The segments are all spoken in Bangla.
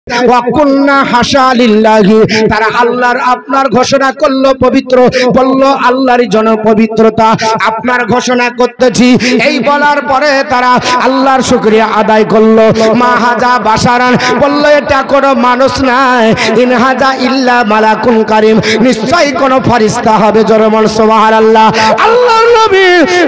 ওয়াকুন্না হাসা লিল্লাহি, তারা আল্লাহর আপনার ঘোষণা করলো পবিত্র, বললো আল্লাহরই জন্য পবিত্রতা আপনার ঘোষণা করতেছি। এই বলার পরে তারা আল্লাহর শুকরিয়া আদায় করলো। মা হাজা বাশারান, বললো এটা কোনো মানুষ নয়, ইন হাজা ইল্লা মালাকুন কারীম, নিশ্চয়ই কোনো ফেরেশতা হবে। জোরে বল সুবহানাল্লাহ। আল্লাহর নবী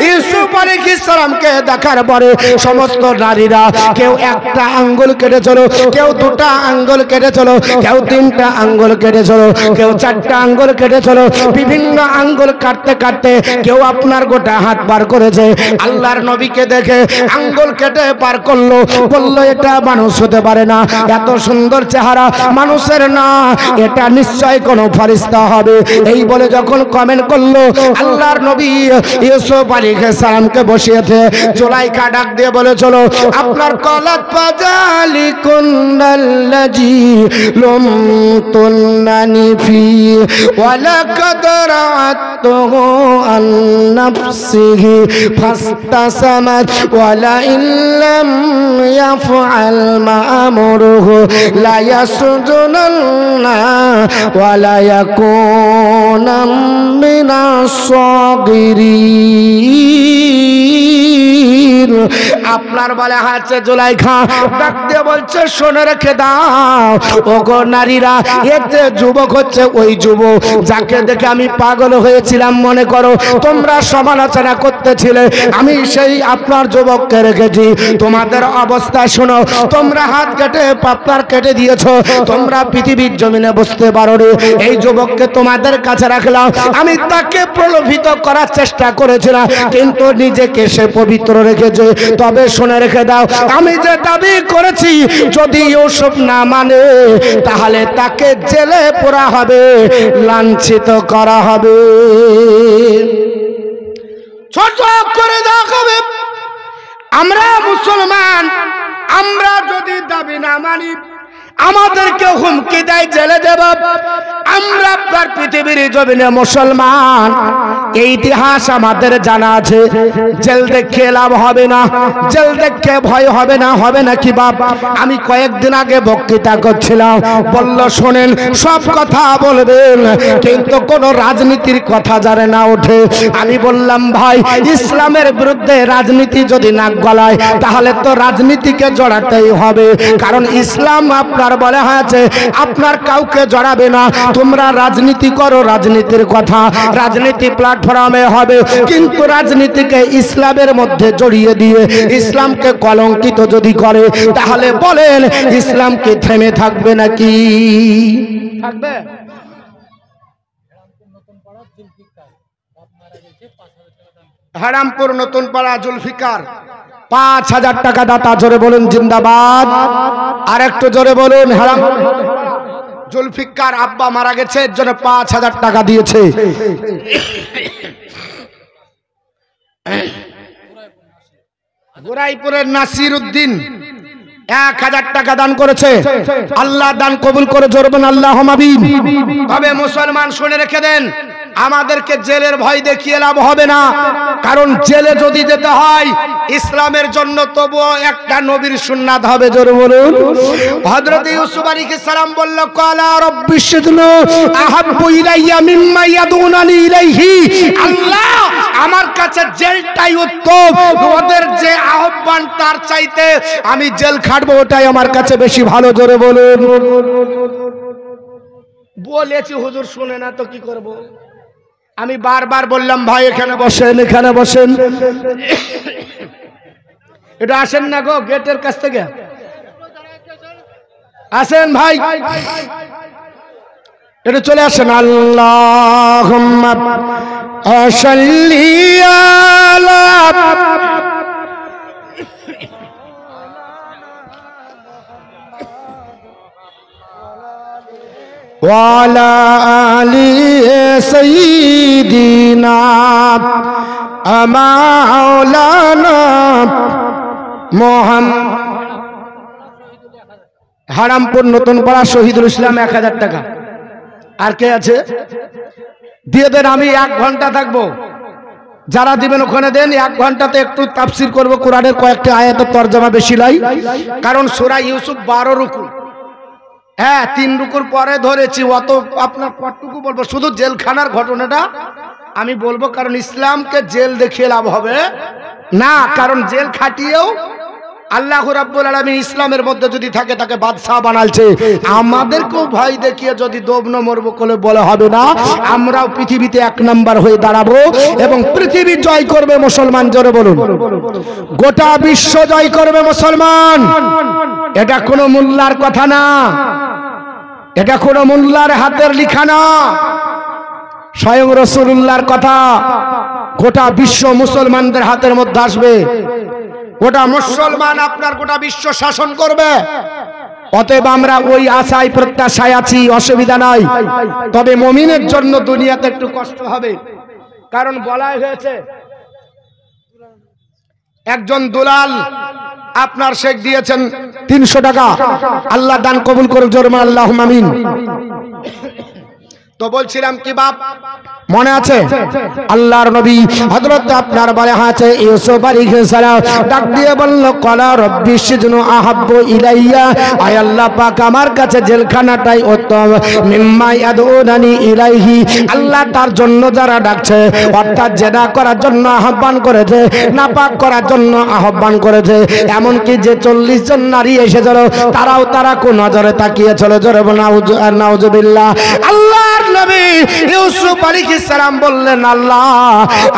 ইউসুফ আলাইহিস সালামকে দেখার পরে সমস্ত নারীরা কেউ একটা আঙ্গুল কেটেছিল, কেউ দুটা আঙ্গুল কেটেছিল, কেউ তিনটা আঙ্গুল কেটেছিল, কেউ চারটা আঙ্গুল কেটেছিল। বিভিন্ন আঙ্গুল কাটতে কাটতে কেউ আপনার গোটা হাত পার করেছে। আল্লাহর নবীকে দেখে আঙ্গুল কেটে পার করলো, বললো এটা মানুষ হতে পারে না, এত সুন্দর চেহারা মানুষের না, এটা নিশ্চয় কোনো ফেরেশতা হবে। এই বলে যখন কমেন্ট করলো, আল্লাহর নবী ইউসুফ আলাইহিস সালামকে বসিয়েছে। জুলাইখা ডাক দিয়ে বলে চলো আপনার কলাত পাজালি কুন্নাল্লাজি লুমতুন্নানি ফি ওয়ালাকাদ রাআতুহু আন নাফসিহি ফাস্তাসামাত ওয়ালা ইল্লাম ইয়াফআল মা আমরুহু লা ইয়াসজুনান্না ওয়ালা ইয়াকুনা মিনাস সাগিরিন। আপনার বলে হাতে জুলাইখা ডাক দিয়ে বলছে শুনে রেখে দাও ওগো নারীরা, এতে যুবক হচ্ছে ওই যুবক যাকে দেখে আমি পাগল হয়েছিলাম। মনে করো তোমরা সমালোচনা করতেছিলে, আমি সেই আপনার যুবককে রেখেছি। তোমাদের অবস্থা শোনো, তোমরা হাত কেটে পাপড় কেটে দিয়েছো, তোমরা পৃথিবীর জমিনে বসতে পারো রে। এই যুবককে তোমাদের কাছে রাখলাম, আমি তাকে প্রলোভিত করার চেষ্টা করেছিলাম, কিন্তু নিজেকে সে পবিত্র রেখেছে। তবে শুনে রেখে দাও, আমি যে দাবি করেছি যদি ইউসুফ না মানে তাহলে তাকে জেলে পোড়া হবে, লাঞ্ছিত করা হবে, ছোট করে দেওয়া হবে। আমরা মুসলমান, আমরা যদি দাবি না মানি আমাদেরকে হুমকি দেয় জেলে দেব। আমরা আপনার পৃথিবীর জমিনে মুসলমান, এই ইতিহাস আমাদের জানা আছে। জেল দেখে লাভ হবে না, জেল দেখে ভয় হবে না, হবে না কি বাপ? আমি কয়েকদিন আগে বক্তৃতা করছিলাম, বলল শোনেন সব কথা বলবেন কিন্তু কোন রাজনীতির কথা জানে না ওঠে। আমি বললাম ভাই ইসলামের বিরুদ্ধে রাজনীতি যদি নাক গলায় তাহলে তো রাজনীতিকে জড়াতেই হবে, কারণ ইসলাম আপনার বলা হয়েছে আপনার কাউকে জড়াবে না। তোমরা রাজনীতি করো, রাজনীতির কথা রাজনীতি প্ল্যাটফর্মে হবে, কিন্তু রাজনীতিকে ইসলামের মধ্যে জড়িয়ে দিয়ে ইসলামকে কলঙ্কিত যদি করে তাহলে বলেন ইসলাম কি থেমে থাকবে নাকি? থাকবে? হারামপুর নতুন পাড়া জুলফিকার ৫,০০০ টাকা দাতা, জোরে বলুন জিন্দাবাদ। আর একটু জোরে বলুন। হারাম জুলফিকার আব্বা মারা গেছে, এর জন্য ৫,০০০ টাকা দিয়েছে। গোরাইপুরের নাসির উদ্দিন ১,০০০ টাকা দান করেছে। আল্লাহ দান কবুল করে, জোরে বলুন আল্লাহুম্মা আমিন। তবে মুসলমান শুনে রেখে দেন, আমাদেরকে জেলের ভয় দেখিয়ে লাভ হবে না, কারণ জেলে যদি যেতে হয় ইসলামের জন্য তবুও একটা নবীর সুন্নাত হবে। জোরে বলুন। হযরত ইউসুফ আলাইহিস সালাম বলল ক্বালা রাব্বিশ সিজনু আহাব্বু ইলাইয়া মিম্মা ইয়াদুনানি ইলাইহি, আল্লাহ আমার কাছে জেলটাই উত্তম, ওদের যে আহ্বান তার চাইতে আমি জেল খাটবো ওটাই আমার কাছে বেশি ভালো। জোরে বলুন। বলেছি হুজুর শুনে না তো কি করব? আমি বারবার বললাম ভাই এখানে বসেন, এখানে বসেন, এটা আসেন না গো গেটের কাছ থেকে আসেন ভাই, এটা চলে আসেন। আল্লাহুম্মা সাল্লি আলা ওয়ালা আলি সাইয়্যিদিনা মাওলানা মুহাম্মদ। হারামপুর নতুন পাড়া শহীদুল ইসলাম ১,০০০ টাকা। আর কে আছে? দিয়ে দেন, আমি ১ ঘন্টা থাকবো, যারা দিবেন ওখানে দেন। 1 ঘন্টাতে একটু তাফসীর করব, কোরআনের কয়েকটি আয়াতের তরজমা বেশি লাই, কারণ সূরা ইউসুফ 12 রুকু, হ্যাঁ 3 রুকুর পরে ধরেছি। অত আপনার কতটুকু বলবো, শুধু জেলখানার ঘটনাটা আমি বলবো, কারণ ইসলামকে জেল দেখিয়ে লাভ হবে না। কারণ জেল খাটিয়েও আল্লাহ রাব্বুল আলামিন ইসলামের মধ্যে যদি থাকে তাকে বাদশাহ বানালছে। আমাদেরকেও ভয় দেখিয়ে যদি দোবন মরবো বলে বলে হবে না। আমরাও পৃথিবীতে 1 নাম্বার হয়ে দাঁড়াবো এবং পৃথিবী জয় করবে মুসলমান। জোরে বলুন, গোটা বিশ্ব জয় করবে মুসলমান। এটা কোনো মোল্লার কথা না, এটা কোনো মোল্লার হাতের লেখা না, স্বয়ং রাসূলুল্লাহর কথা। গোটা বিশ্ব মুসলমানদের হাতের মধ্যে আসবে, গোটা মুসলমান আপনার গোটা বিশ্ব শাসন করবে। অতএব আমরা ওই আশায় প্রত্যাশায় আছি, অসুবিধা নাই। তবে মুমিনের জন্য দুনিয়াতে একটু কষ্ট হবে, কারণ বলাই হয়েছে একজন দুলাল আপনার শেখ দিয়েছেন 300 টাকা। আল্লাহ দান কবুল করুক, জোরে আল্লাহুম্মা আমিন। তো বলছিলাম কি বাপ মনে আছে আল্লাহর নবী হযরত আপনার বলে আছে ইউসুফ আলাইহিস সালাম ডাক দিয়ে বলল ক্বালা রাব্বি সিজনু আহাব্বু ইলাইয়া, আয় আল্লাহ পাক আমার কাছে জেলখানাটাই উত্তম মিম্মা ইয়াদউনানি ইলাইহি। আল্লাহ তার জন্য যারা ডাকছে, অর্থাৎ জেনা করার জন্য আহ্বান করেছে, নাপাক করার জন্য আহ্বান করেছে, এমনকি যে 40 জন নারী এসেছিল তারাও তারা কোন নজরে তাকিয়েছিল। জোরে নাউজুবিল্লাহ। আল্লাহর নবী ইউসুফ আলাইহিস সালাম বললেন আল্লাহ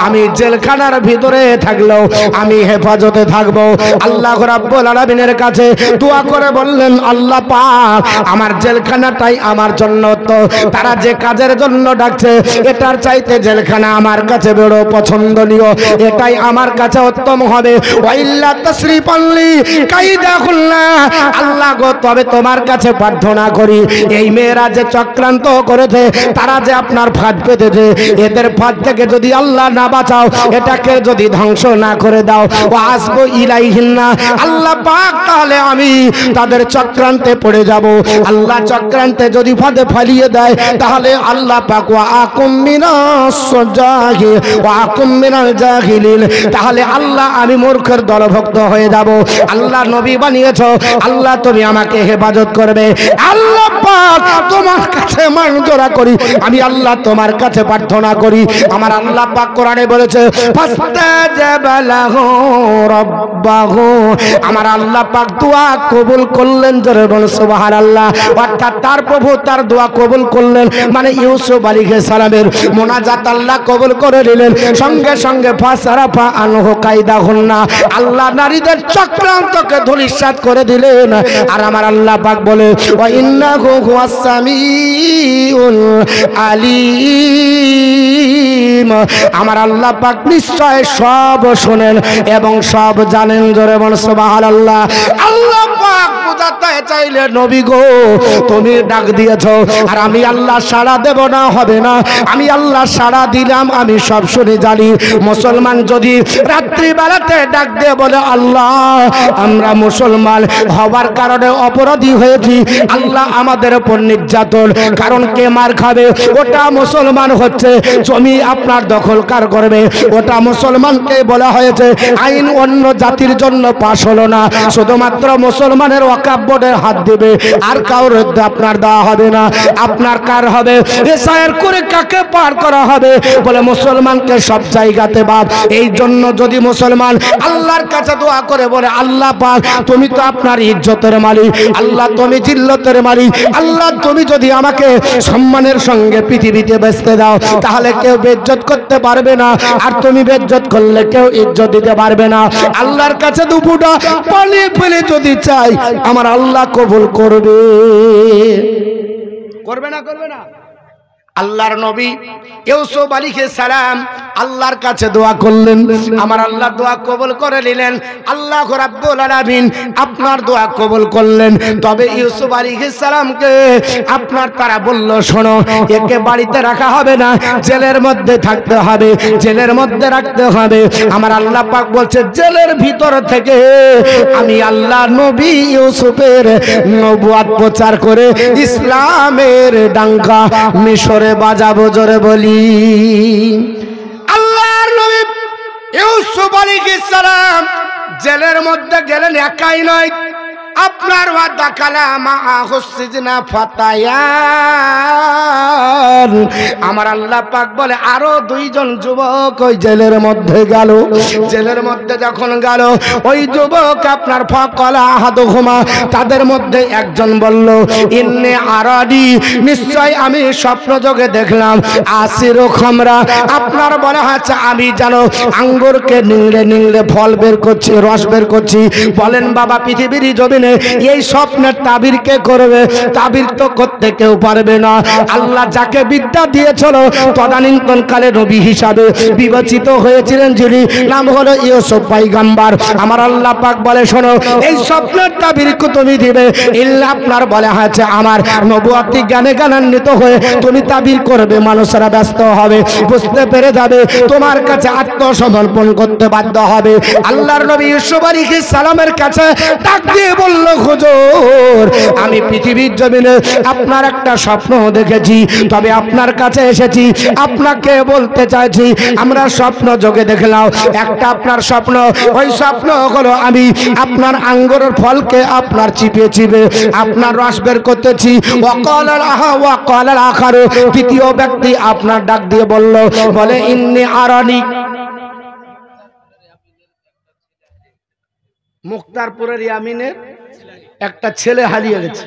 আমি জেলখানার ভিতরে থাকলেও আমি হেফাজতে থাকবো। আল্লাহ রাব্বুল আলামিনের কাছে দোয়া করে বললেন আল্লাহ পাক আমার জেলখানাটাই আমার জন্য তো, তারা যে কাজের জন্য ডাকছে এটার চাইতে জেলখানা আমার কাছে বড় পছন্দনীয়, এটাই আমার কাছে উত্তম হবে। ওয়াইল্লা তাসরিফাল্লি কাইদাহুল্লাহ, আল্লাহ গো তবে তোমার কাছে প্রার্থনা করি এই মেয়েরা যে চক্রান্ত করেছে, তারা যে আপনার ফাঁদ পেতেছে, এদের ফাঁদ থেকে যদি আল্লাহ না বাঁচাও, এটাকে যদি ধ্বংস না করে দাও, ও আসবো ইলাইহিন্না আল্লাহ পাক তাহলে আমি তাদের চক্রান্তে পড়ে যাব। আল্লাহ চক্রান্তে যদি ফাঁদে ফালিয়ে দেয় তাহলে আল্লাহ পাক ওয়া আকুম মিনাল জাহিলিন, তাহলে আল্লাহ আমি মূর্খের দলভুক্ত হয়ে যাব। আল্লাহ নবী বানিয়েছো, আল্লাহ তুমি আমাকে হেফাজত করবে। আল্লাহ পাক তোমার কাছে মানজোরা করি, আমি আল্লাহ তোমার কাছে প্রার্থনা করি। আমার আল্লাহ পাক কোরআনে বলেছে ফাস্তাজাবা লাহু রাব্বাহু, আমার আল্লাহ পাক দোয়া কবুল করলেন। জোরে বলুন সুবহানাল্লাহ। অর্থাৎ তার প্রভু তার দোয়া কবুল করলেন, মানে ইউসুফ আলাইহিস সালামের মোনাজাত আল্লাহ কবুল করে নিলেন। সঙ্গে সঙ্গে ফাসারাফা আনহু কাইদাহুন্না, আল্লাহ নারীদের চক্রান্তকে ধূলিসাৎ করে দিলেন। আর আমার আল্লাহ পাক বলে ওয়া ইন্নাহু হুয়াস সামিউল আলিম, আমার আল্লাহ পাক নিশ্চয় সব শোনেন এবং সব জানেন। জোরে বলুন সুবহানাল্লাহ। আল্লাহ পাক বুঝাতে চাইলে নবী গো তুমি ডাক দিয়েছো, আর আমি আল্লাহ সাড়া দেব না হবে না, আমি আল্লাহ সাড়া দিলাম, আমি সব শুনে জানি। মুসলমান যদি রাত্রি বেলাতে ডাক দিয়ে বলে আল্লাহ আমরা মুসলমান হবার কারণে অপরাধী হয়েছি, আল্লাহ আমাদের উপর নির্যাতন, কারণ কে মার খাবে ওটা মুসলমান হচ্ছে, জমি আপনার দখলকার করবে ওটা মুসলমানকে বলা হয়েছে। আইন অন্য জাতির জন্য পাশ হলো না, শুধুমাত্র মুসলমানের ওয়াকফ বোর্ডের হাত দিবে, আর কারোর আপনার দেওয়া হবে না। আপনার কার হবে এসআইআর করে কাকে পার করা হবে বলে মুসলমানকে সব জায়গাতে বাপ। এই জন্য যদি মুসলমান আল্লাহর কাছে দোয়া করে বলে আল্লাহ পাক তুমি তো আপনার ইজ্জতের মালিক, আল্লাহ তুমি জিল্লতের মালিক, আল্লাহ তুমি যদি আমাকে সম্মানের সঙ্গে পৃথিবীতে বেচতে দাও তাহলে কেউ বেইজ্জত করতে পারবে না, আর তুমি বেইজ্জত করলে কেউ ইজ্জত দিতে পারবে না। আল্লাহর কাছে দুপুটা পানি ফেলে যদি চাই আমার আল্লাহ কবুল করবে, করবে না করবে না? আল্লাহর নবী ইউসুফ আলাইহিস সালাম আল্লাহর কাছে দোয়া করলেন, আমার আল্লাহ দোয়া কবুল করে নিলেন। আল্লাহ রাব্বুল আলামিন আপনার দোয়া কবুল করলেন। তবে ইউসুফ আলাইহিস সালামকে আপনার তারা বলল শোনো একে বাড়িতে রাখা হবে না, জেলের মধ্যে থাকতে হবে, জেলের মধ্যে রাখতে হবে। আমার আল্লাহ পাক বলছে জেলের ভিতর থেকে আমি আল্লাহ নবী ইউসুফের নবুয়ত প্রচার করে ইসলামের ডাঙ্কা মিশরে বাজাবো। জোরে বলি আল্লাহর নবী ইউসুফ আলাইহিস সালাম জেলের মধ্যে গেলেন, একাই নয়, আপনার ওয়াদা কালামা হুসিজনা ফাতায়ান, আমার আল্লাহ পাক বলে আরো দুইজন যুবক ওই জেলের মধ্যে গেল। জেলের মধ্যে যখন গেল ওই যুবক আপনার ফাকালা আহাদুহুমা, তাদের মধ্যে একজন বলল ইন্নী আরাদি, নিশ্চয় আমি স্বপ্ন যোগে দেখলাম আসিরু খামরা, আপনার বলা হচ্ছে আমি জানো আঙ্গুরকে নিংড়ে নিংড়ে ফল বের করছি, রস বের করছি। বলেন বাবা পৃথিবীর জমিনে এই স্বপ্নের তাবির কে করবে? তাবির তো করতে কেউ পারবে না। আল্লাহ যাকে বিদ্যা দিয়েছিল তদানীন্তন কালে নবী হিসাবে বিবেচিত হয়েছিলেন যিনি, নাম হলো ইউসুফ পয়গম্বর। আমার আল্লাহ পাক বলে শোনো এই স্বপ্নের তাবির কে তুমি দিবে ইল্লা আপনার বলা হয়েছে আমার নবুয়তি জ্ঞানে জ্ঞানান্বিত হয়ে তুমি তাবির করবে, মানুষরা ব্যস্ত হবে, বুঝতে পেরে যাবে, তোমার কাছে আত্মসমর্পণ করতে বাধ্য হবে। আল্লাহর নবী ইউসুফ আলাইহিস সালামের কাছে ডাক দিয়ে বলল হুজুর আমি পৃথিবীর জমিনে আপনার একটা স্বপ্ন দেখেছি, তবে আপনার কাছে এসেছি আপনাকে বলতে চাইছি আমরা স্বপ্ন যোগে দেখলাম একটা আপনার স্বপ্ন, ওই স্বপ্ন হলো আমি আপনার আঙ্গুরের ফলকে আপনার চিপে চিপে আপনার রস বের করতেছি। ওয়াকালাল আখারু, তৃতীয় ব্যক্তি আপনার ডাক দিয়ে বলল বলে ইন্নী আরানি, মুক্তারপুরের ইয়ামিনের একটা ছেলে হারিয়ে গেছে।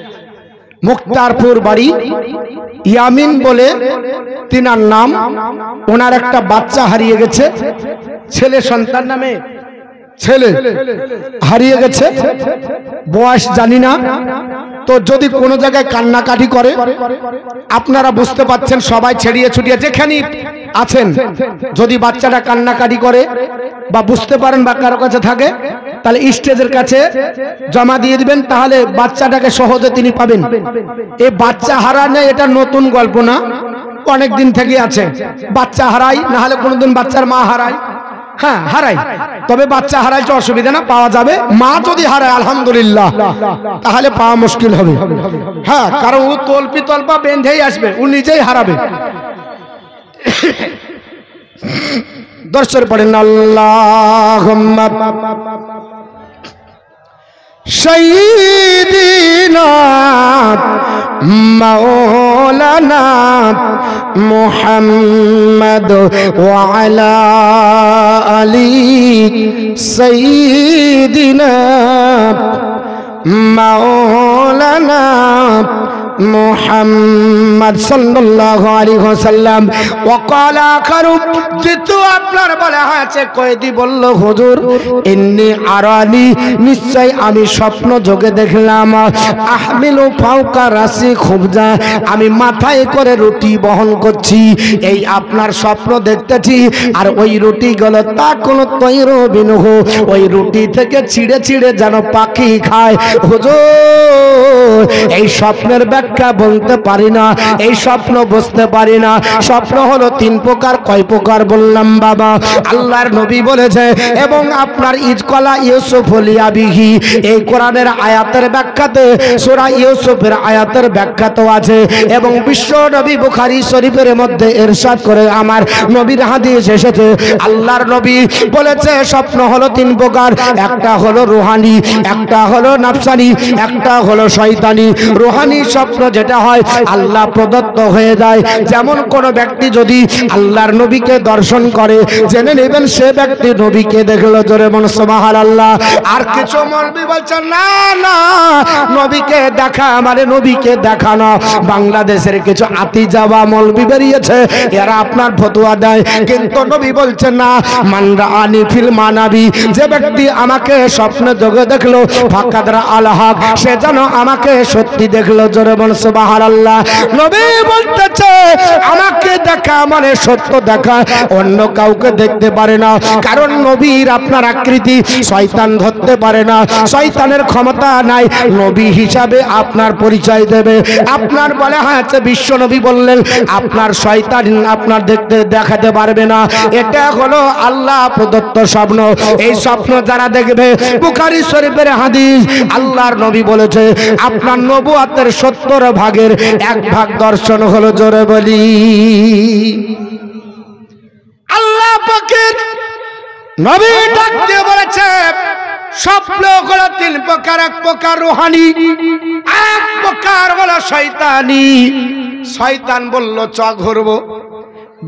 মুক্তারপুর বাড়ি, ইয়ামিন বলে তিনার নাম, ওনার একটা বাচ্চা হারিয়ে গেছে, ছেলে সন্তান নামে ছেলে হারিয়ে গেছে, বয়স জানি না। তো যদি কোনো জায়গায় কান্নাকাটি করে আপনারা বুঝতে পাচ্ছেন সবাই ছেড়িয়ে ছুটিয়ে যেখানে আছেন, যদি বাচ্চাটা কান্নাকাটি করে বা বুঝতে পারেন বা কারো কাছে থাকে তাহলে স্টেজের কাছে জমা দিয়ে দিবেন, তাহলে বাচ্চাটাকে সহজে তিনি পাবেন। এই বাচ্চা হারানো এটা নতুন গল্প না, অনেক দিন থেকে আছে। বাচ্চা হারাই না হলে কোনোদিন বাচ্চার মা হারায়, হ্যাঁ হারাই, তবে বাচ্চা হারাইছে অসুবিধা না, পাওয়া যাবে। মা যদি হারায় আলহামদুলিল্লাহ তাহলে পাওয়া মুশকিল হবে, হ্যাঁ, কারণ ও তল্পি তল্পা বেঁধেই আসবে, ও নিজেই হারাবে। দর্শন পড়েন আল্লাহুম্মা সাইয়্যিদিনা মাওলানা মুহাম্মদ ওয়া আলা আলি সাইয়্যিদিনা মাওলানা মুহাম্মদ সাল্লাল্লাহু আলাইহি ওয়াসাল্লাম। ওয়াকালা আখারু, দ্বিতীয় আপনার বলা হয়েছে কয়েদি বলল হুজুর ইন্নী আরানি, নিশ্চয় আমি স্বপ্ন যোগে দেখলাম আহমিলু ফাওকা রাসি খুবজা, আমি মাথায় করে রুটি বহন করছি। এই আপনার স্বপ্ন দেখতেছি আর ওই রুটি গুলো তা কোনো তৈরো বিনুহ, ওই রুটি থেকে ছিঁড়ে ছিঁড়ে যেন পাখি খায়। হুজুর এই স্বপ্নের ব্যাখ্যা বলতে পারি না, এই স্বপ্ন বুঝতে পারি না। স্বপ্ন হলো তিন প্রকার, কয় প্রকার বললাম বাবা? আল্লাহর নবী বলেছে এবং আপনার ইজকলা ইউসুফ লিয়াবিহি, এই কোরআনের আয়াতের ব্যাখ্যাতে সূরা ইউসুফের আয়াতের ব্যাখ্যাতেও আছে এবং বিশ্ব নবী বুখারী শরীফের মধ্যে ইরশাদ করে আমার নবীর হাদিস এসেছে। আল্লাহর নবী বলেছে স্বপ্ন হলো তিন প্রকার, একটা হলো রুহানি, একটা হলো নাফসানি, একটা হলো শয়তানি। রুহানি স্বপ্ন যেটা হয় আল্লাহ প্রদত্ত হয়ে যায়, যেমন কোন ব্যক্তি যদি আল্লাহর নবীকে দর্শন করে জেনে নেবেন সে ব্যক্তি নবীকে দেখলো, জোরে বলুন সুবহানাল্লাহ। আর কিছু মৌলবি বলছেন না না নবীকে দেখা মানে নবীকে দেখানো, বাংলাদেশের কিছু আতি যাওয়া মৌলবি বেরিয়েছে, এরা আপনার ফতোয়া দেয়, কিন্তু নবী বলছেন না মান রাআনি ফিল মানাবি, যে ব্যক্তি আমাকে স্বপ্ন যোগে দেখলো ফাকাদরা আল হক, সে যেন আমাকে সত্যি দেখলো, জোরে বলুন সুবহানাল্লাহ। নবী বলতেছে আমাকে দেখা মানে সত্য দেখা, অন্য কাউকে দেখতে পারে না, কারণ নবীর আপনার আকৃতি শয়তান ধরতে পারে না, শয়তানের ক্ষমতা নাই নবী হিসাবে আপনার পরিচয় দেবে। আপনার বলা হয়েছে বিশ্ব নবী বললেন আপনার শয়তান আপনার দেখতে দেখাতে পারবে না, এটা হলো আল্লাহ প্রদত্ত স্বপ্ন। এই স্বপ্ন যারা দেখবে, বুখারী শরীফের হাদিস, আল্লাহর নবী বলেছে আপনার নবুয়তের 70 ভাগের 1 ভাগ দর্শন হলো, জোরে বলি আল্লাহ পাকের নবী ডাক দিয়ে বলেছে স্বপ্ন হলো তিন প্রকার, এক প্রকার রুহানি, এক প্রকার হলো শয়তানি। শয়তান বলল চ ঘুরবো,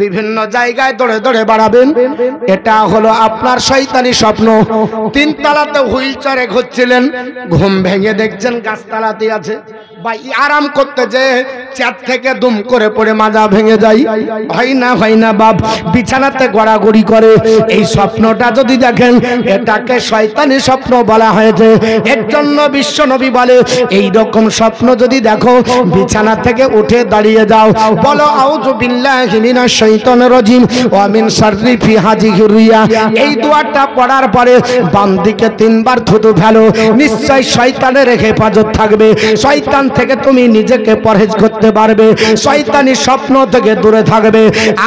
বিভিন্ন জায়গায় দৌড়ে দৌড়ে বেড়াবেন, এটা হলো আপনার শয়তানি স্বপ্ন। তিনতলাতে হুইল চেয়ারে ঘুরছিলেন, ঘুম ভেঙে দেখছেন গাছতলাতে আছে, বা আরাম করতে যে চেয়ার থেকে দুম করে পড়ে মাজা ভেঙে যায়, হয় না বাপ, বিছানাতে গড়াগড়ি করে। এই স্বপ্নটা যদি দেখেন, এটাকে শয়তানি স্বপ্ন বলা হয়েছে। এর জন্য বিশ্ব নবী বলে, এই রকম স্বপ্ন যদি দেখো, বিছানা থেকে উঠে দাঁড়িয়ে যাও, বলো আউযু বিল্লাহি মিনাশ শাইতানির রাজিম ওয়া মিন শাররি ফি হাযিহির রিয়া। এই দোয়াটা পড়ার পরে বাম দিকে তিনবার থুতু ফেলো, নিশ্চয় শয়তানের হেফাজত থাকবে, শয়তান থেকে তুমি নিজেকে পরহেজ করতে পারবে, শয়তানি স্বপ্ন থেকে দূরে থাকবে।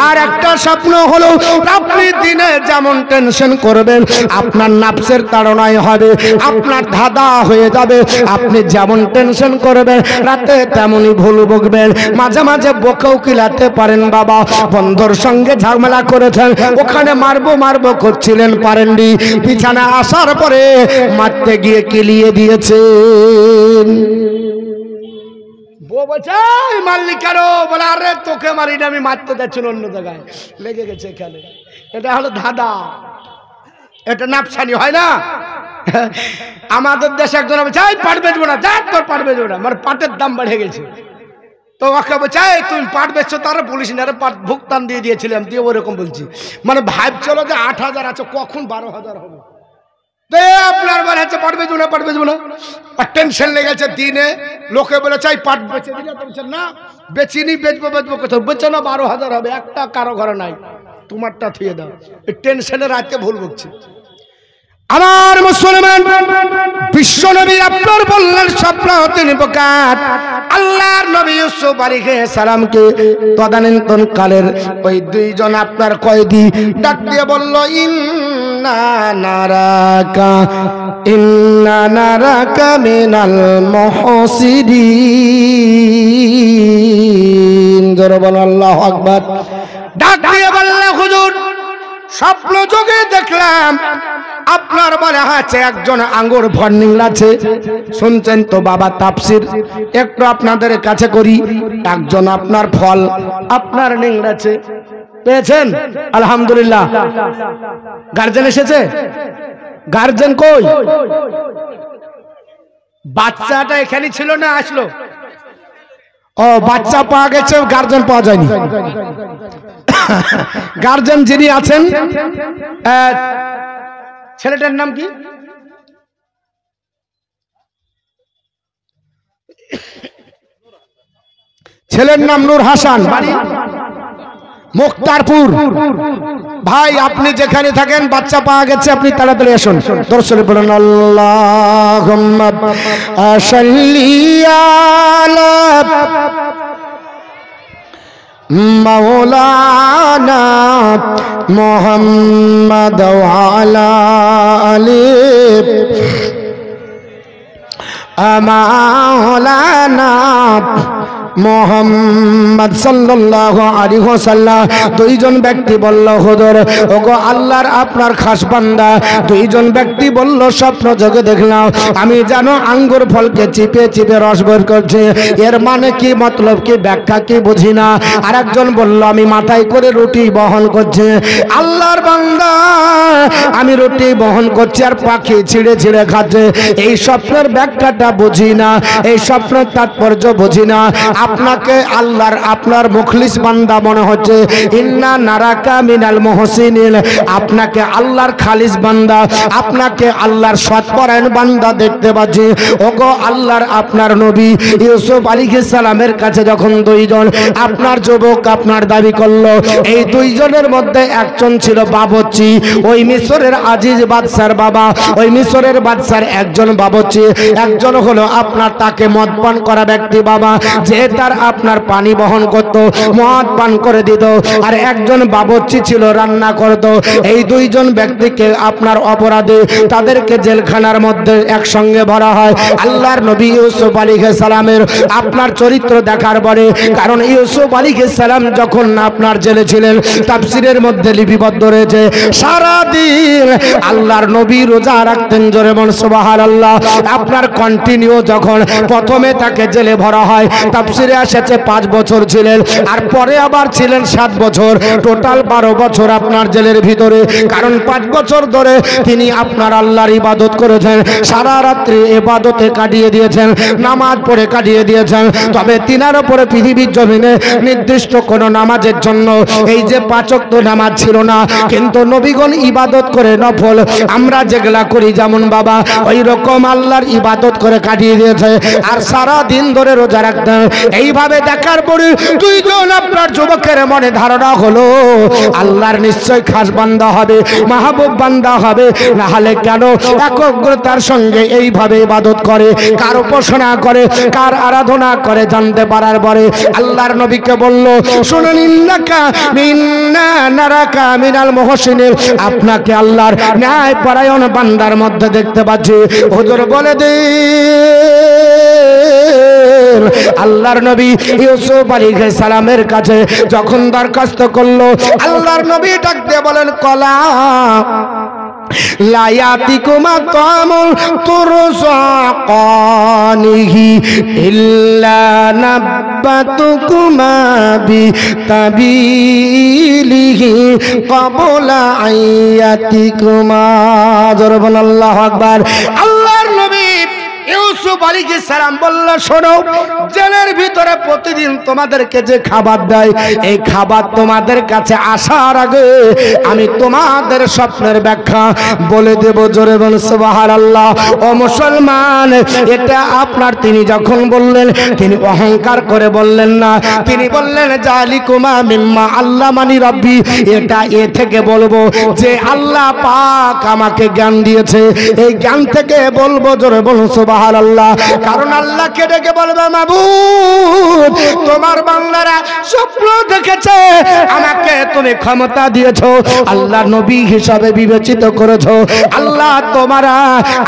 আর একটা স্বপ্ন হলো, আপনি দিনে যেমন টেনশন করবেন, আপনার নাফসের তাড়নায় হবে, আপনার ধাঁধা হয়ে যাবে। আপনি যেমন টেনশন করবেন, রাতে তেমনই ভুল বকবেন। মাঝে মাঝে বকেও কিলাতে পারেন, বাবা বন্ধুর সঙ্গে ঝামেলা করেছেন, ওখানে মারবো করছিলেন, পারেননি, বিছানা আসার পরে মারতে গিয়ে কিলিয়ে দিয়েছেন। বউ বলছে মারলি কেন? বলে আরে তোকে মারিনি, আমি মারতে যাচ্ছিল অন্য জায়গায়, লেগে গেছে এখানে। এটা হলো ধাঁধা, এটা নাফসানি, হয় না? আমাদের দেশে একজন চাই পাট বেচবো না, যা তোর পাট বেচবো না, মানে পাটের দাম বেড়ে গেছে। তো ওকে বলছে তুমি পাট বেচছো, তারা বলিস না, পাট ভুগতান দিয়ে দিয়েছিলাম, দিয়ে ওরকম বলছি, মানে ভাবছিল যে 8,000 আছে, কখন 12,000 হবে। আপনার মানে হচ্ছে পাট বেচবো না, আর টেনশন লেগেছে। দিনে লোকে বলে চাই পাট বেচে দিলে, না বেচিনি, বেচবো কোথাও, বেচে না 12,000 হবে, একটা কারো ঘরে নাই, তোমারটা থুয়ে দাও। এই টেনশনে রাতে ভুল বকছে। আমার মুসলমান, বিশ্ব নবী আপনার বললেন স্বপ্ন তিন প্রকার। আল্লাহর নবী ইউসুফ আলাইহিস সালামকে তদানীন্তন কালের ওই দুইজন আপনার কয়েদি ডাক দিয়ে বলল, ইন্না নারাকা মিনাল মুহসিনিন। জোরে বলো আল্লাহু আকবার। ডাক দিয়ে বলল, হুজুর স্বপ্ন যোগে দেখলাম আপনার বলে আছে একজন আঙ্গুর ফল নিংড়াছে। শুনছেন তো বাবা তাফসীর, একটু আপনাদের কাছে করি। একজন আপনার ফল আপনার নিংড়াছে, পেয়েছেন? আলহামদুলিল্লাহ। গার্জেন এসেছে? গার্জেন কই? বাচ্চাটা এখানে ছিল না, আসলো? ও বাচ্চা পাওয়া গেছে, গার্জেন পাওয়া যায়নি। গার্জেন যিনি আছেন, ছেলেটার নাম কি? ছেলের নাম নূর হাসান, বাড়ি মুক্তারপুর। ভাই আপনি যেখানে থাকেন, বাচ্চা পাওয়া গেছে, আপনি তাড়াতাড়ি আসুন। দর্শনে বলেন আল্লাহুম্মা সাল্লি আলা মাওলানা মুহাম্মাদ ওয়া আলা আলি মাওলানা মুহাম্মদ সাল্লাল্লাহু আলাইহি ওয়াসাল্লাম। দুইজন ব্যক্তি বলল, হুজুর ওগো আল্লাহর আপনার খাস বান্দা। দুইজন ব্যক্তি বলল, স্বপ্ন যোগে দেখলাম আমি জানো আঙ্গুর ফলকে চিপে চিপে রস বের করছে, এর মানে কি, মতলব কি, ব্যাখ্যা কি বুঝি না। আরেকজন বলল, আমি মাথায় করে রুটি বহন করছে। আল্লাহর বান্দা আমি রুটি বহন করছি আর পাখি ছিঁড়ে ছিঁড়ে খাচ্ছে, এই স্বপ্নের ব্যাখ্যাটা বুঝি না, এই স্বপ্নের তাৎপর্য বুঝি না। আপনাকে আল্লাহর আপনার মুখলিস বান্দা মনে হচ্ছে, ইন্না নারাকা মিনাল মুহসিনিন, আপনাকে আল্লাহর খালিস বান্দা, আপনাকে আল্লাহর সৎপরায়ণ বান্দা দেখতে পাচ্ছি। ওগো আল্লাহর আপনার নবী ইউসুফ আলাইহিস সালামের কাছে যখন দুইজন আপনার যুবক আপনার দাবি করলো, এই দুইজনের মধ্যে একজন ছিল বাবুর্চি, ওই মিশরের আজিজ বাদশার বাবা, ওই মিশরের বাদশার একজন বাবুর্চি, একজন হলো আপনার তাকে মদপান করা ব্যক্তি বাবা। যেহেতু তার আপনার পানি বহন করত, মদ পান করে দিত, আর একজন বাবুর্চি ছিল রান্না করত। এই দুইজন ব্যক্তিকে আপনার অপরাধে তাদেরকে জেলখানার মধ্যে একসঙ্গে ভরা হয়। আল্লাহর নবী ইউসুফ আলাইহিস সালামের আপনার চরিত্র দেখার পরে, কারণ ইউসুফ আলাইহিস সালাম যখন আপনার জেলে ছিলেন তাফসীরের মধ্যে লিপিবদ্ধ রয়েছে, সারা দিন আল্লাহর নবী রোজা রাখতেন। জোরে বল সুবহানাল্লাহ। আপনার কন্টিনিউ যখন প্রথমে তাকে জেলে ভরা হয়, তাফসীরে এসেছে 5 বছর ছিলেন, আর পরে আবার ছিলেন 7 বছর, টোটাল 12 বছর আপনার জেলের ভিতরে। কারণ 5 বছর ধরে তিনি আপনার আল্লাহর ইবাদত করেছেন, সারা রাত্রি ইবাদতে কাটিয়ে দিয়েছেন, নামাজ পড়ে কাটিয়ে দিয়েছেন। তবে তিনার উপরে পৃথিবীর জমিনে নির্দিষ্ট কোন নামাজের জন্য এই যে 5 ওয়াক্ত নামাজ ছিল না, কিন্তু নবীগণ ইবাদত করে নফল আমরা যেগুলা করি যেমন বাবা ওই রকম আল্লাহর ইবাদত করে কাটিয়ে দিয়েছে, আর সারা দিন ধরে রোজা রাখতেন। এইভাবে দেখার পরে দুইজন আপনার যুবকের মনে ধারণা হলো আল্লাহর নিশ্চয় খাস বান্দা হবে, মাহবুব বান্দা হবে, না হলে কেন একগ্রতার সঙ্গে এইভাবে ইবাদত করে, কার উপাসনা করে, কার আরাধনা করে জানতে পারার পরে আল্লাহর নবীকে বলল, শুনুন, ইন্নাকা মিন্না নারাকা মিনাল মুহসিনিন, আপনাকে আল্লাহর ন্যায় পরায়ণ বান্দার মধ্যে দেখতে পাচ্ছি। হুজুর বলে দিন আল্লাহর নবী ইউসুফ আলাইহিস সালামের কাছে যখন দরখাস্ত করলো, আল্লাহর নবী ডাক দিয়ে বলেন, কলা লা ইয়াতিকুমা তামুন তুরসাকানিহি ইল্লা নাব্বাতুকুমা বিতাবিলিহি ক্বাবলা আয়াতিকুমা। জোরে বল আল্লাহু আকবার। আল্লাহর নবী ইউসুফ আলাইহিস সালাম বলল, শোনো, জেলের ভিতরে প্রতিদিন তোমাদেরকে যে খাবার দেয়, এই খাবার তোমাদের কাছে আসার আগে আমি তোমাদের স্বপ্নের ব্যাখ্যা বলে দেব। জোরে বল সুবহানাল্লাহ। ও মুসলমান, এটা আপনার তিনি যখন বললেন, তিনি অহংকার করে বললেন না, তিনি বললেন জালিকুমা মিম্মা আল্লামানি রাব্বি, এটা এ থেকে বলবো যে আল্লাহ পাক আমাকে জ্ঞান দিয়েছে, এই জ্ঞান থেকে বলবো। জোরে বল সুবহানাল্লাহ। কারণ আল্লাহকে ডেকে বলবে, মাবুদ তোমার বান্দারা স্বপ্ন দেখেছে, আমাকে তুমি ক্ষমতা দিয়েছো, আল্লাহ নবী হিসাবে বিবেচিত করেছো, আল্লাহ তোমারা,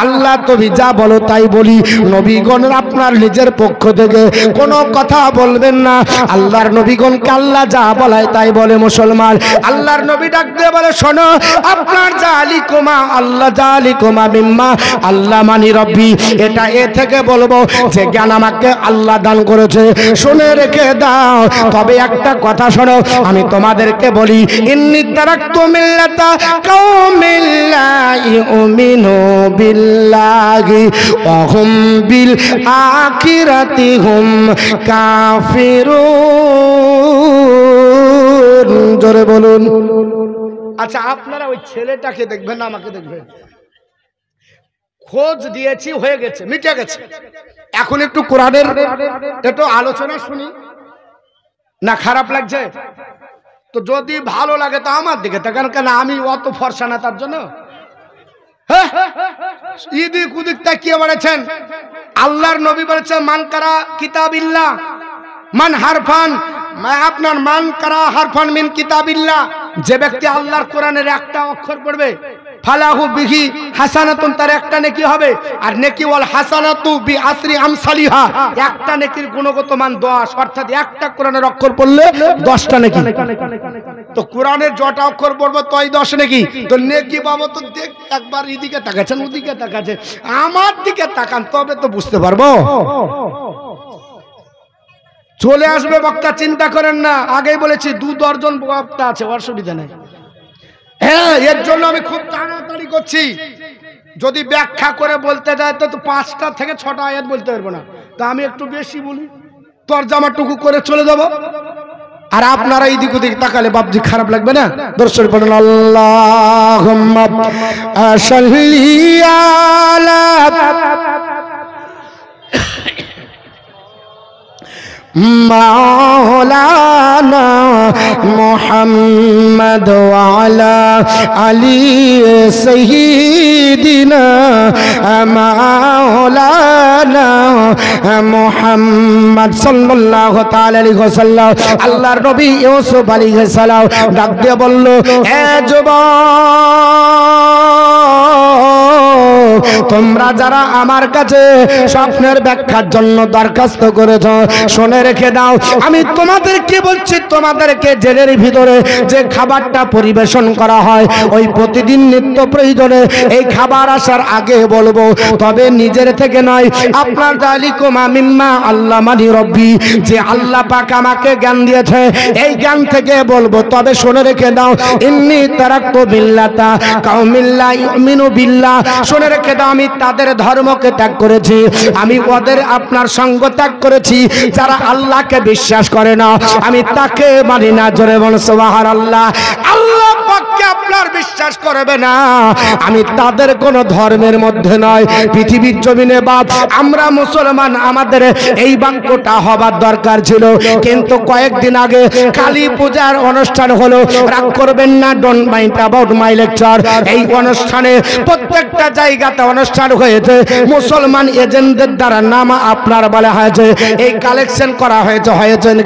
আল্লাহ তুমি যা বলো তাই বলি। নবীগণ আপনার নিজের পক্ষ থেকে কোনো কথা বলবেন না, আল্লাহর নবীগণকে আল্লাহ যা বলায় তাই বলে। মুসলমান, আল্লাহর নবী ডাক দিয়ে বলে, শোনো, আপনার জালিকুমা আল্লাহ জালিকুমা মিম্মা আল্লাহ মানি রব্বি, এটা এ থেকে বলবো যে জ্ঞান আমাকে আল্লাহ দান করেছে, শুনে রেখে দাও। তবে একটা কথা শোনো, আমি তোমাদেরকে বলি, ইন্নী তারাকতু মিল্লাতা কাওমিন লা ইউমিনু বিল্লাহি ওয়া হুম বিল আখিরাতি হুম কাফিরুন। জোরে বলুন। আচ্ছা, আপনারা ওই ছেলেটাকে দেখবেন না আমাকে দেখবেন? খোঁজ দিয়েছি, হয়ে গেছে, মিটে গেছে। এখন একটু কোরআনের একটু আলোচনা শুনি না? খারাপ লাগছে তো যদি ভালো লাগে তো আমার দিকে তাকান, কেন আমি অত ফর্সা না তার জন্য। ইদিক উদিক তাকিয়ে বলেছেন, আল্লাহর নবী বলেছেন, মান কারা কিতাবিল্লাহ মান হারফান, আপনার মান কারা হারফান মিন কিতাবিল্লাহ, যে ব্যক্তি আল্লাহর কোরআনের একটা অক্ষর পড়বে, ফালাহু বিহি হাসানাতুন, তার একটা নেকি হবে। আর নেকি ওয়াল হাসানাতু বি আসরি আমসালিহা, একটা নেকির গুণগত মান 10, অর্থাৎ একটা কোরআনের অক্ষর পড়লে 10টা নেকি। তো কোরআনের যটা অক্ষর পড়বো তই 10 নেকি। তো নেকি পাবো তো দেখ, একবার এদিকে তাকাচ্ছেন, ওদিকে তাকাচ্ছেন, আমার দিকে তাকান, তবে তো বুঝতে পারবো। চলে আসবে বক্তা, চিন্তা করেন না, আগেই বলেছি 2 দর্জন বক্তা আছে, অসুবিধা নেই। হ্যাঁ, এর জন্য আমি খুব তাড়াতাড়ি করছি। যদি ব্যাখ্যা করে বলতে যায় তো 5টা থেকে 6টা আয়াত বলতে পারবো না, তা আমি একটু বেশি বলি, তরজামাটুকু করে চলে যাব। আর আপনারা এইদিক ওদিক তাকালে বাপজি খারাপ লাগবে না? দর্শন পড়েন, আল্লাহুম্মা সাল্লি আলা মাওলানা মুহাম্মদ ওয়া আলা আলি সাইয়্যিদিনা মাওলানা মুহাম্মদ সাল্লাল্লাহু তাআলা আলাইহি ওয়াসাল্লাম। আল্লাহর নবী ইউসুফ আলাইহিস সালাম ডাক দিয়ে বলল, এ যুবক, তোমরা যারা আমার কাছে স্বপ্নের ব্যাখ্যার জন্য দরখাস্ত করেছো, শুনে রেখে দাও, আমি তোমাদেরকে বলছি, তোমাদেরকে জেলের ভিতরে যে খাবারটা পরিবেশন করা হয় ওই প্রতিদিন নিত্য প্রয়োজনে এই খাবার আসার আগে বলবো, তবে নিজের থেকে নয়, আপনার যালিকুমা মিম্মা আল্লামানি রব্বি, যে আল্লাহ পাক আমাকে জ্ঞান দিয়েছে এই জ্ঞান থেকে বলবো। তবে শুনে রেখে দাও, ইন্নী তারাকতু বিল্লাতা কাউমিল্লা ইউমিনু বিল্লাহ, শুনে রেখে দাও, আমি তাদের ধর্মকে ত্যাগ করেছি, আমি ওদের আপনার সঙ্গ ত্যাগ করেছি যারা আল্লাহকে বিশ্বাস করে না, আমি তাকে মানি না। জোরে বল সুবহানাল্লাহ। আল্লাহ পাককে আপনার বিশ্বাস করবে না, আমি তাদের কোন ধর্মের মধ্যে নয়। পৃথিবীর জমিনে বাপ আমরা মুসলমান, আমাদের এই বাক্যটা হবার দরকার ছিল, কিন্তু কয়েকদিন আগে কালী পূজার অনুষ্ঠান হলো, রাগ করবেন না, don't mind about my lecture. এই অনুষ্ঠানে প্রত্যেকটা জায়গাতে অনুষ্ঠান হয়েছে, মুসলমান এজেন্টদের দ্বারা নাম আপনার বলা হয়েছে, এই কালেকশন করা হয়েছে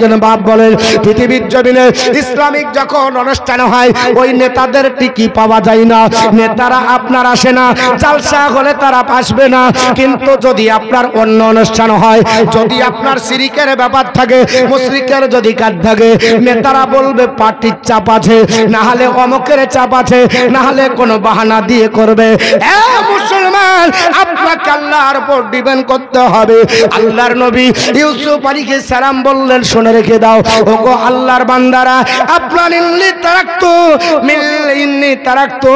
কিন্তু বাপ বলেন পৃথিবীর জমিনে ইসলামিক যখন অনুষ্ঠান হয় ওই নেতাদের টিকি পাওয়া যায় না, নেতারা আপনার আসে না, জালসা হলে তারা আসবে না। কিন্তু যদি আপনার অন্য অনুষ্ঠান হয়, যদি আপনার শিরিকের ব্যাপার থাকে, মুশরিকের যদি কাজ থাকে, নেতারা বলবে পার্টির চাপ আছে, না হলে অমকের চাপ আছে, না হলে কোনো বাহানা দিয়ে করবে। মুসলমান, আপনাকে আল্লাহর উপর ডিপেন্ড করতে হবে। আল্লাহর নবী ইউসুফ আলাইহিস সালাম বললেন, শুনে রেখে দাও, ওগো আল্লাহর বান্দারা, আপনার ইন্নী তারাকতু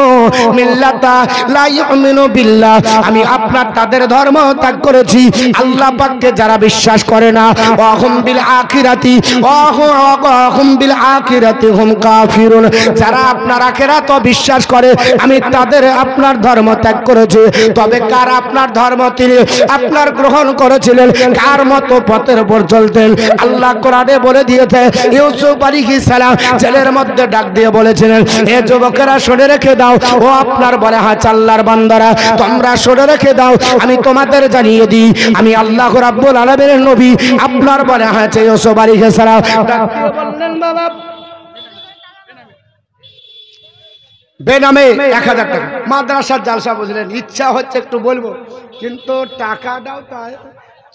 মিল্লাতা লা ইউমিনু বিল্লাহ, আমি আপনার তাদের ধর্ম ত্যাগ করেছি, আল্লাহ পাককে যারা বিশ্বাস করে না, ওয়াহুম বিল আখিরাতি হুম কাফিরুন, যারা আপনার আখিরাত বিশ্বাস করে আমি তাদের আপনার ধর্ম ত্যাগ করেছি। তবে কার আপনার ধর্ম তিনি আপনার গ্রহণ করেছিলেন, কার মতো পথের উপর চলতেন, আল্লাহ কোরআনে বলে দিয়েছে। ইউসুফ আলাইহিস সালাম জেলের মধ্যে ডাক দিয়ে বলেছিলেন, এ যুবকেরা শুনে রেখে দাও, ও আপনার বলে হাত আল্লাহর বান্দারা, তোমরা শুনে রেখে দাও, আমি তোমাদের জানিয়ে দিই, আমি আল্লাহ রাব্বুল আলামিনের নবী, আপনার বলে হাত ইউসুফ আলাইহিস সালাম ডাক দিয়ে বললেন, বাবা বেনামে 1000 টাকা মাদ্রাসার জালসা, বুঝলেন, ইচ্ছা হচ্ছে একটু বলবো কিন্তু টাকাটাও তাই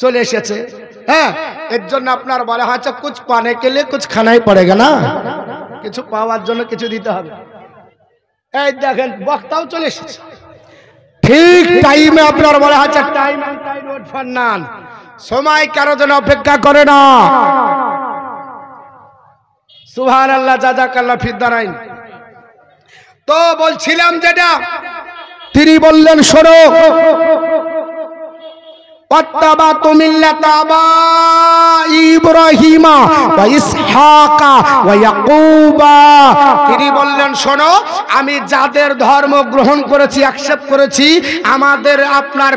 চলে এসেছে। হ্যাঁ, এর জন্য আপনার বলা হয়েছে কুছ পানে কে লিয়ে কুছ খানাই পড়েগা না, কিছু পাওয়ার জন্য কিছু দিতে হবে। এই দেখেন বক্তাও চলে এসেছে ঠিক টাইমে, আপনার বলা হয়েছে time and time wait for none, সময় কারো জন্য অপেক্ষা করে না। সুবহানাল্লাহ, জাযাকাল্লাহ ফিদ দারাইন। তো বলছিলাম যেটা, তিনি বললেন শোনো, ওয়াত্তাবাতু মিল্লাতা ইব্রাহিমা ওয়া ইসহাকা ওয়া ইয়াকুবা, তিনি বললেন শোনো, আমি যাদের ধর্ম গ্রহণ করেছি, অ্যাকসেপ্ট করেছি, আমাদের আপনার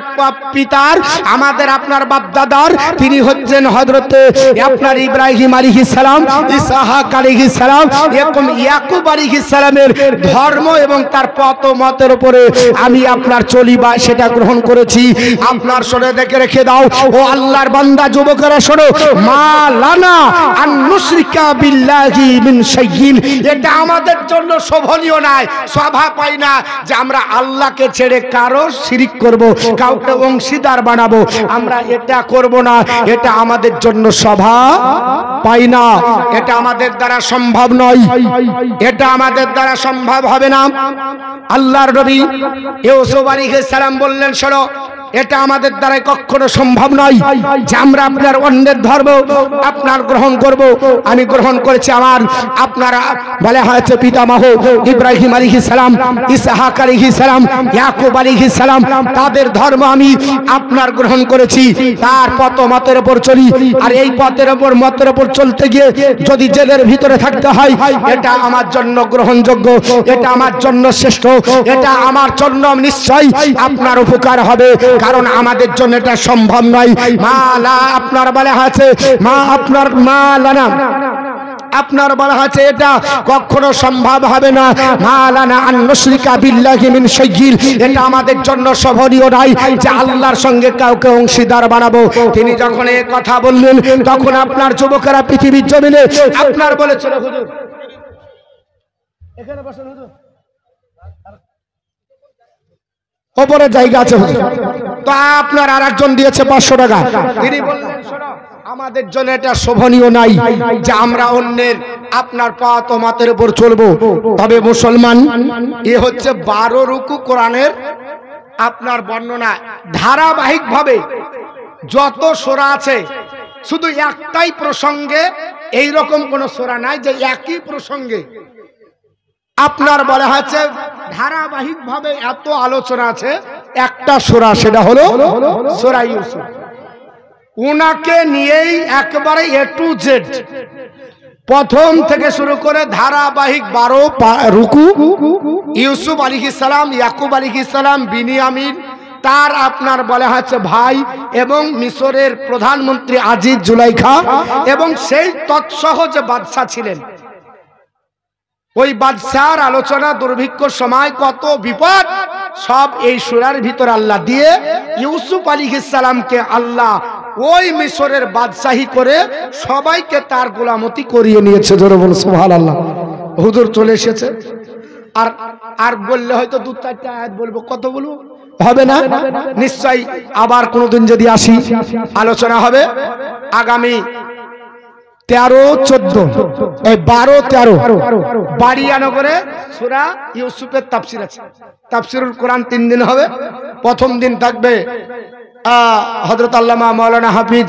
পিতার, আমাদের আপনার বাপদাদার, তিনি হচ্ছেন হযরতে আপনার ইব্রাহিম আলাইহিস সালাম, ইসহাক আলাইহিস সালাম এবং ইয়াকুব আলাইহিস সালামের ধর্ম এবং তার পথ মতের উপরে আমি আপনার চলি বা সেটা গ্রহণ করেছি। আপনার শুনে দেখে রেখে দাও, ও আল্লাহর বান্দা যুবকেরা শোনো, মা লানা আন নুশরিকা বিল্লাহি মিন শাইইন, এটা আমাদের জন্য শোভনীয় নয়, শোভা পাই না যে আমরা আল্লাহকে ছেড়ে কারো শিরিক করব, কাউকে অংশীদার বানাবো, আমরা এটা করব না, এটা আমাদের জন্য শোভা পাই না, এটা আমাদের দ্বারা সম্ভব নয়, এটা আমাদের দ্বারা সম্ভব হবে না। আল্লাহর নবী ইউসুফ আলাইহিস সালাম বললেন শোনো, এটা আমাদের দ্বারা কখনো সম্ভব নয় যে আমরা আপনার অন্যের ধর্ম আপনার গ্রহণ করব। আমি গ্রহণ করেছি আমার আপনারা বলে হয়েছে পিতামহ ইব্রাহিম আলাইহিস সালাম, ইসহাক আলাইহিস সালাম, ইয়াকুব আলাইহিস সালাম, তাদের ধর্ম আমি আপনার গ্রহণ করেছি, তার পথ মতের উপর চলি। আর এই পথের উপর মতের উপর চলতে গিয়ে যদি জেলের ভিতরে থাকতে হয়, এটা আমার জন্য গ্রহণযোগ্য, এটা আমার জন্য শ্রেষ্ঠ, এটা আমার জন্য নিশ্চয়ই আপনার উপকার হবে। কারণ আমাদের জন্য এটা সম্ভব নয়। মালা আপনার বলে আছে, মা আপনার মালানা আপনার বলা হচ্ছে এটা কখনো সম্ভব হবে না। মালানা আন নুশরিকা বিল্লাহি মিন শাইইন, এটা আমাদের জন্য শোভনীয় নয় যে আল্লাহর সঙ্গে কাউকে অংশীদার বানাবো। তিনি যখন এই কথা বললেন তখন আপনার যুবকেরা পৃথিবীর জমিনে আপনার বলেছিল হুজুর এখানে বসেন, হুজুর ওপরে জায়গা আছে হুজুর, তো আপনার আরেকজন দিয়েছে 500 টাকা। তিনি বললেন শোনো, আমাদের জন্য এটা শোভনীয় নাই যে আমরা অন্যের আপনার পাত ও মাতের উপর চলবো। তবে মুসলমান এ হচ্ছে 12 রুকু কোরআনের আপনার বর্ণনা ধারাবাহিক ভাবে যত সূরা আছে, শুধু একটাই প্রসঙ্গে এই রকম কোন সূরা নাই যে একই প্রসঙ্গে আপনার বলা হচ্ছে ধারাবাহিক ভাবে এত আলোচনা আছে। একটা সূরা, সেটা হলো সূরা ইউসুফ। উনাকে নিয়েই একেবারে এ টু জেড প্রথম থেকে শুরু করে ধারাবাহিক 12 রুকু, ইউসুফ আলাইহিস সালাম, ইয়াকুব আলাইহিস সালাম, বিনিয়ামিন তার আপনার বলা হচ্ছে ভাই এবং মিশরের প্রধানমন্ত্রী আজিজ জুলাইখা এবং সেই তৎসহ যে বাদশা ছিলেন, ওই বাদশার আলোচনা, দুর্ভিক্ষর সময় কত বিপদ, সব এই সূরার ভিতর আল্লাহ দিয়ে ইউসুফ আলাইহিস সালামকে আল্লাহ ওই মিশরের বাদশাহী করে সবাইকে তার গোলামতি করিয়ে নিয়েছে। জোরে বল সুবহানাল্লাহ। হুজুর চলে এসেছে, আর আর বললে হয়তো 2-4টা আয়াত বলবো, কত বলবো হবে না। নিশ্চয়ই আবার কোনোদিন যদি আসি আলোচনা হবে। আগামী 13-14 এই 12-13 বাড়িয়ানগরে সূরা ইউসুফের তাফসীর আছে। তাফসীরুল কোরআন 3 দিন হবে। প্রথম দিন থাকবে হযরত আল্লামা মাওলানা হাফিজ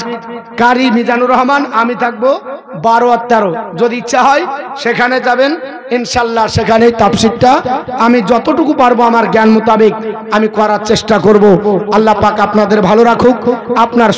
কারি মিজানুর রহমান, আমি থাকবো 12 আর 13। যদি ইচ্ছা হয় সেখানে যাবেন ইনশাআল্লাহ। সেখানেই তাফসীরটা আমি যতটুকু পারবো আমার জ্ঞান মোতাবেক আমি করার চেষ্টা করব। আল্লাহ পাক আপনাদের ভালো রাখুক। আপনার